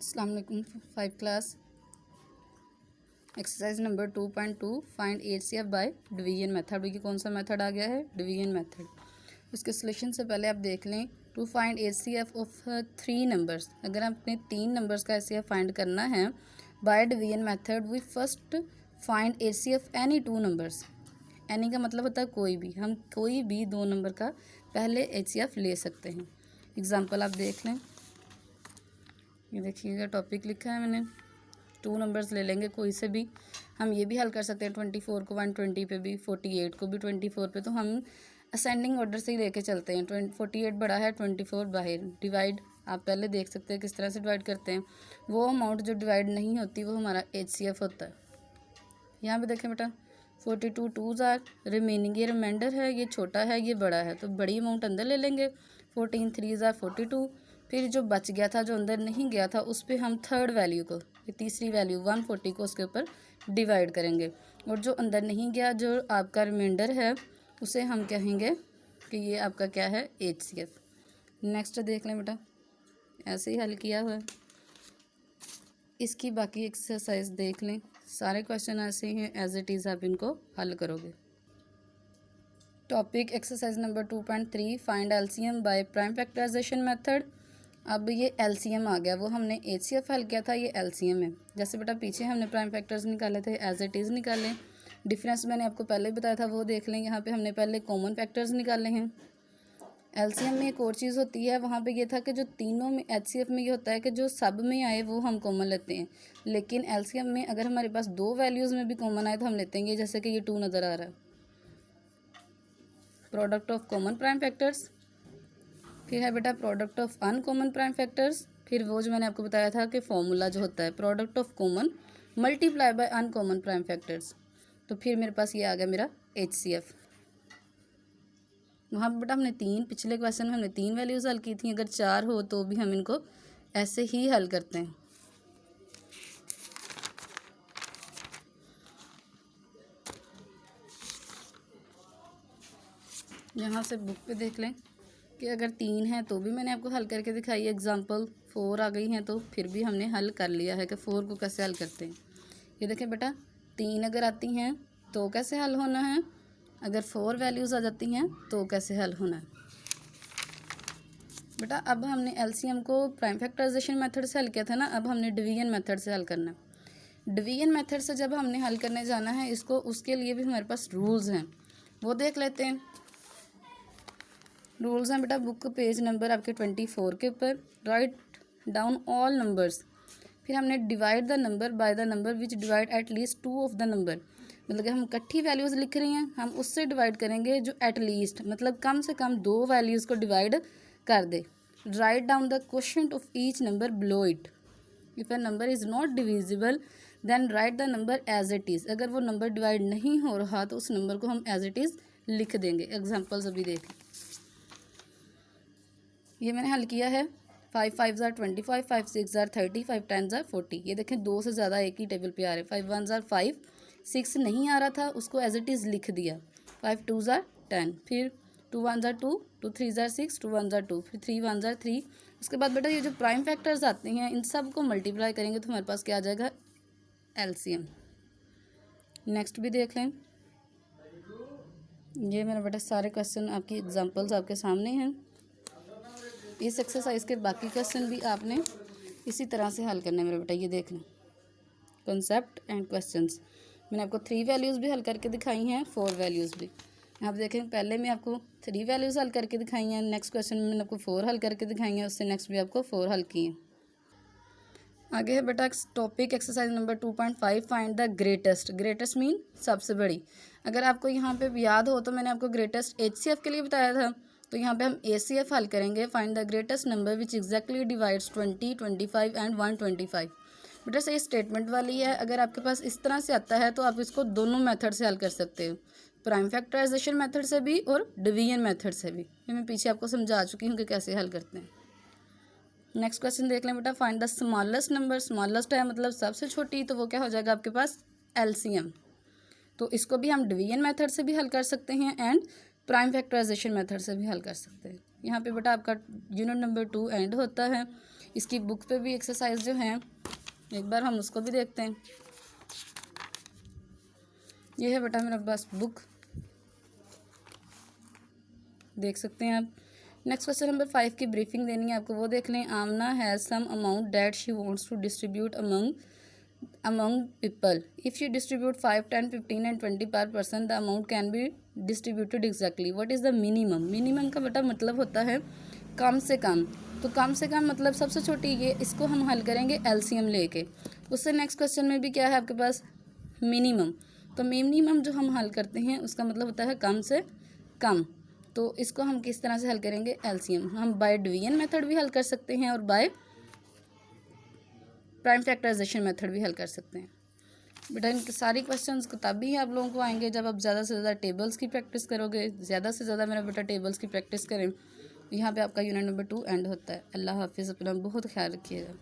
अस्सलाम वालेकुम। 5 class exercise number 2.2 find HCF bye division method. ये कौन सा मेथड आ गया है? Division method. उसके सोल्यूशन से पहले आप देख लें to find HCF of 3 numbers. अगर आपने 3 नंबर्स का HCF फाइंड करना है by division method, we first find HCF any 2 numbers. Any का मतलब होता है कोई भी, हम कोई भी 2 नंबर का पहले HCF ले सकते हैं। एग्जाम्पल आप देख लें, ये देखिएगा टॉपिक लिखा है मैंने, 2 नंबर्स ले लेंगे कोई से भी। हम ये भी हल कर सकते हैं 24 को 120 पे भी, 48 को भी 24 पे। तो हम असेंडिंग ऑर्डर से ही लेके चलते हैं। 48 बड़ा है, 24 बाहर। डिवाइड आप पहले देख सकते हैं किस तरह से डिवाइड करते हैं। वो अमाउंट जो डिवाइड नहीं होती वो हमारा HCF होता है। यहाँ पे देखें बेटा, 42 2s आर रिमेनिंग, ये रिमाइंडर है, ये छोटा है, ये बड़ा है, तो बड़ी अमाउंट अंदर ले लेंगे। 14 3s आर 42। फिर जो बच गया था, जो अंदर नहीं गया था, उस पर हम थर्ड वैल्यू को, तीसरी वैल्यू 140 को उसके ऊपर डिवाइड करेंगे। और जो अंदर नहीं गया, जो आपका रिमाइंडर है, उसे हम कहेंगे कि ये आपका क्या है? HCF। नेक्स्ट देख लें बेटा, ऐसे ही हल किया हुआ है। इसकी बाकी एक्सरसाइज देख लें, सारे क्वेश्चन ऐसे ही हैं, एज इट इज़ आप इनको हल करोगे। Topic exercise number 2.3 find LCM by prime factorisation method. अब ये LCM आ गया, वो हमने HCF हल किया था, ये LCM है। जैसे बेटा पीछे हमने प्राइम फैक्टर्स निकाले थे, एज इट इज़ निकालें। डिफरेंस मैंने आपको पहले बताया था, वो देख लें। यहाँ पे हमने पहले कॉमन फैक्टर्स निकाले हैं। LCM में एक और चीज़ होती है, वहाँ पे ये था कि जो तीनों में, HCF में ये होता है कि जो सब में आए वो हम कॉमन लेते हैं। लेकिन LCM में अगर हमारे पास 2 वैल्यूज़ में भी कॉमन आए तो हम लेते हैं। जैसे कि ये 2 नज़र आ रहा है, product of common prime factors. फिर है बेटा product of uncommon prime factors. फिर वो जो मैंने आपको बताया था कि फॉर्मूला जो होता है product of common multiply by uncommon prime factors. तो फिर मेरे पास ये आ गया मेरा HCF। वहाँ पर बेटा हमने पिछले क्वेश्चन में हमने 3 वैल्यूज़ हल की थी। अगर 4 हो तो भी हम इनको ऐसे ही हल करते हैं। यहाँ से बुक पे देख लें कि अगर 3 है तो भी मैंने आपको हल करके दिखाई है। एग्जाम्पल 4 आ गई हैं तो फिर भी हमने हल कर लिया है कि 4 को कैसे हल करते हैं। ये देखें बेटा, 3 अगर आती हैं तो कैसे हल होना है, अगर 4 वैल्यूज़ आ जाती हैं तो कैसे हल होना है। बेटा अब हमने LCM को प्राइम फैक्टराइजेशन मेथड से हल किया था ना, अब हमने डिवीजन मेथड से हल करना है। डिवीजन मेथड से जब हमने हल करने जाना है इसको, उसके लिए भी हमारे पास रूल्स हैं, वो देख लेते हैं। रूल्स हैं बेटा, बुक पेज नंबर आपके 24 के ऊपर। Write down all numbers. फिर हमने divide the number by the number which divide at least 2 of the number. मतलब कि हम इकट्ठी वैल्यूज़ लिख रहे हैं, हम उससे डिवाइड करेंगे जो एट लीस्ट, मतलब कम से कम 2 वैल्यूज़ को डिवाइड कर दे। Write down the quotient of each number below it. If a number is not divisible then write the number as it is. अगर वो नंबर डिवाइड नहीं हो रहा तो उस नंबर को हम एज इट इज़ लिख देंगे। एग्जाम्पल्स अभी देखें, ये मैंने हल किया है। 5 5s are 25, 5 6s are 30, 5 10s are 40। ये देखें 2 से ज़्यादा एक ही टेबल पे आ रहे। 5 1s आर 5, 6 नहीं आ रहा था, उसको एज इट इज़ लिख दिया। 5 2s आर 10, फिर 2 1s are 2, 2 3s are 6, 2 1s are 2, फिर 3 1s आर 3। उसके बाद बेटा ये जो प्राइम फैक्टर्स आते हैं इन सब को मल्टीप्लाई करेंगे तो हमारे पास क्या आ जाएगा? LCM। नेक्स्ट भी देख लें, ये मेरा बेटा सारे क्वेश्चन आपकी एग्जाम्पल्स आपके सामने हैं। इस एक्सरसाइज के बाकी क्वेश्चन भी आपने इसी तरह से हल करने मेरे बेटा। ये देख लें, कॉन्सेप्ट एंड क्वेश्चंस। मैंने आपको 3 वैल्यूज़ भी हल करके दिखाई हैं, 4 वैल्यूज़ भी। आप देखें, पहले मैं आपको 3 वैल्यूज़ हल करके दिखाई हैं, नेक्स्ट क्वेश्चन में मैंने आपको 4 हल करके दिखाई हैं, उससे नेक्स्ट भी आपको 4 हल किए हैं। आगे है बेटा topic exercise number 2.5 find the greatest. Greatest mean सबसे बड़ी। अगर आपको यहाँ पे याद हो तो मैंने आपको ग्रेटेस्ट HCF के लिए बताया था, तो यहाँ पे हम ACF हल करेंगे। Find the greatest number which exactly divides 20, 25 and 125। बेटा से स्टेटमेंट वाली है, अगर आपके पास इस तरह से आता है तो आप इसको दोनों मेथड से हल कर सकते हो, प्राइम फैक्टराइजेशन मेथड से भी और डिवीजन मेथड से भी। ये मैं पीछे आपको समझा चुकी हूँ कि कैसे हल करते हैं। नेक्स्ट क्वेश्चन देख लें बेटा, find the smallest number. Smallest है मतलब सबसे छोटी, तो वो क्या हो जाएगा आपके पास? LCM। तो इसको भी हम डिवीजन मेथड से भी हल कर सकते हैं एंड प्राइम फैक्टराइजेशन मेथड से भी हल कर सकते हैं। यहाँ पे बेटा आपका यूनिट नंबर 2 एंड होता है। इसकी बुक पे भी एक्सरसाइज जो हैं, एक बार हम उसको भी देखते हैं। ये है बेटा मेरे पास बुक, देख सकते हैं आप। नेक्स्ट क्वेश्चन नंबर 5 की ब्रीफिंग देनी है आपको, वो देख लें। Amna has some amount that she wants to distribute among people. If you distribute 5, 10, 15 and 20 per person, the amount can be distributed exactly. What is the minimum? Minimum का बेटा मतलब होता है कम से कम। तो कम से कम मतलब सबसे छोटी, ये इसको हम हल करेंगे एलसीएम लेके। उससे नेक्स्ट क्वेश्चन में भी क्या है आपके पास, मिनिमम। तो मिनिमम जो हम हल करते हैं उसका मतलब होता है कम से कम। तो इसको हम किस तरह से हल करेंगे, एलसीएम। हम बाय डिवीजन मेथड भी हल कर सकते हैं और बाय प्राइम फैक्टराइजेशन मेथड भी हल कर सकते हैं। बेटा इनके सारी क्वेश्चंस तभी आप लोगों को आएंगे जब आप ज़्यादा से ज़्यादा टेबल्स की प्रैक्टिस करोगे। ज़्यादा से ज़्यादा मेरा बेटा टेबल्स की प्रैक्टिस करें। यहाँ पे आपका यूनिट नंबर 2 एंड होता है। अल्लाह हाफिज़, अपना बहुत ख्याल रखिएगा।